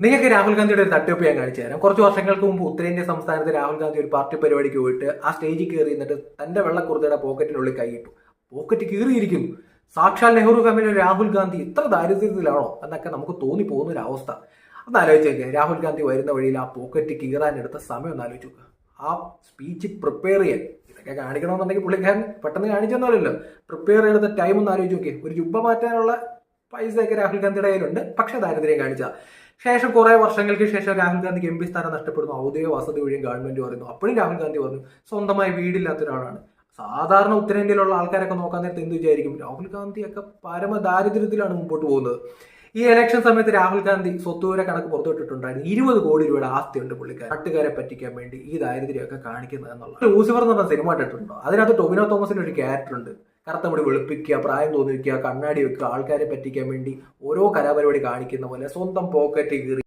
നിങ്ങൾക്ക് രാഹുൽ ഗാന്ധിയുടെ ഒരു തട്ടിപ്പ് ഞാൻ കാണിച്ചു തരാം. കുറച്ച് വർഷങ്ങൾക്ക് മുമ്പ് ഉത്തരേന്ത്യ സംസ്ഥാനത്ത് രാഹുൽ ഗാന്ധി ഒരു പാർട്ടി പരിപാടിക്ക് പോയിട്ട് ആ സ്റ്റേജിൽ കയറി എന്നിട്ട് തന്റെ വെള്ളക്കുർത്തയുടെ പോക്കറ്റിനുള്ളിൽ കൈയിട്ടു. പോക്കറ്റ് കീറിയിരിക്കുന്നു. സാക്ഷാൽ നെഹ്റു ഫാമിലി രാഹുൽ ഗാന്ധി ഇത്ര ദാരിദ്ര്യത്തിലാണോ എന്നൊക്കെ നമുക്ക് തോന്നിപ്പോകുന്ന ഒരു അവസ്ഥ. ഒന്ന് ആലോചിച്ചേക്കെ, രാഹുൽ ഗാന്ധി വരുന്ന വഴിയിൽ ആ പോക്കറ്റ് കീറാനെടുത്ത സമയം ഒന്ന് ആലോചിച്ചു. ആ സ്പീച്ച് പ്രിപ്പയർ ചെയ്യാൻ ഇതൊക്കെ കാണിക്കണമെന്നുണ്ടെങ്കിൽ പുള്ളിക്കാരൻ പെട്ടെന്ന് കാണിച്ചെന്നല്ലോ. പ്രിപ്പയർ ചെയ്തെടുത്ത ടൈം ഒന്ന് ആലോചിച്ച് നോക്കിയേ. ഒരു ജുബ്ബ മാറ്റാനുള്ള പൈസയൊക്കെ രാഹുൽ ഗാന്ധിയുടെ കയ്യിലുണ്ട്, പക്ഷെ ദാരിദ്ര്യം കാണിച്ച ശേഷം കുറെ വർഷങ്ങൾക്ക് ശേഷം രാഹുൽ ഗാന്ധിക്ക് എം പി സ്ഥാനം നഷ്ടപ്പെടുന്നു. ഔദ്യോഗിക വസതി വഴിയും ഗവൺമെന്റ് പറയുന്നു. അപ്പോഴും രാഹുൽ ഗാന്ധി പറഞ്ഞു സ്വന്തമായി വീടില്ലാത്ത ഒരാളാണ്. സാധാരണ ഉത്തരേന്ത്യയിലുള്ള ആൾക്കാരൊക്കെ നോക്കാൻ നേരത്തെ എന്ത് വിചാരിക്കും, രാഹുൽ ഗാന്ധിയൊക്കെ പരമ ദാരിദ്ര്യത്തിലാണ് മുമ്പോട്ട് പോകുന്നത്. ഈ ഇലക്ഷൻ സമയത്ത് രാഹുൽ ഗാന്ധി സ്വത്തുവിവര കണക്ക് പുറത്തുവിട്ടിട്ടുണ്ടായിരുന്നു. 20 കോടി രൂപയുടെ ആസ്തിയുണ്ട് പുള്ളിക്കാരൻ. നാട്ടുകാരെ പറ്റിക്കാൻ വേണ്ടി ഈ ദാരിദ്ര്യമൊക്കെ കാണിക്കുന്നത് എന്നുള്ളത്. ലൂസിഫർ എന്ന് പറഞ്ഞ സിനിമ ഇട്ടിട്ടുണ്ടോ? അതിനകത്ത് ടൊവിനോ തോമസിന്റെ ഒരു ക്യാരക്ടർ ഉണ്ട്. കറുത്ത മുടി വെളുപ്പിക്കുക, പ്രായം തോന്നിക്കുക, കണ്ണാടി വെക്കുക, ആൾക്കാരെ പറ്റിക്കാൻ വേണ്ടി ഓരോ കലാപരിപാടി കാണിക്കുന്ന പോലെ സ്വന്തം പോക്കറ്റ് കീറി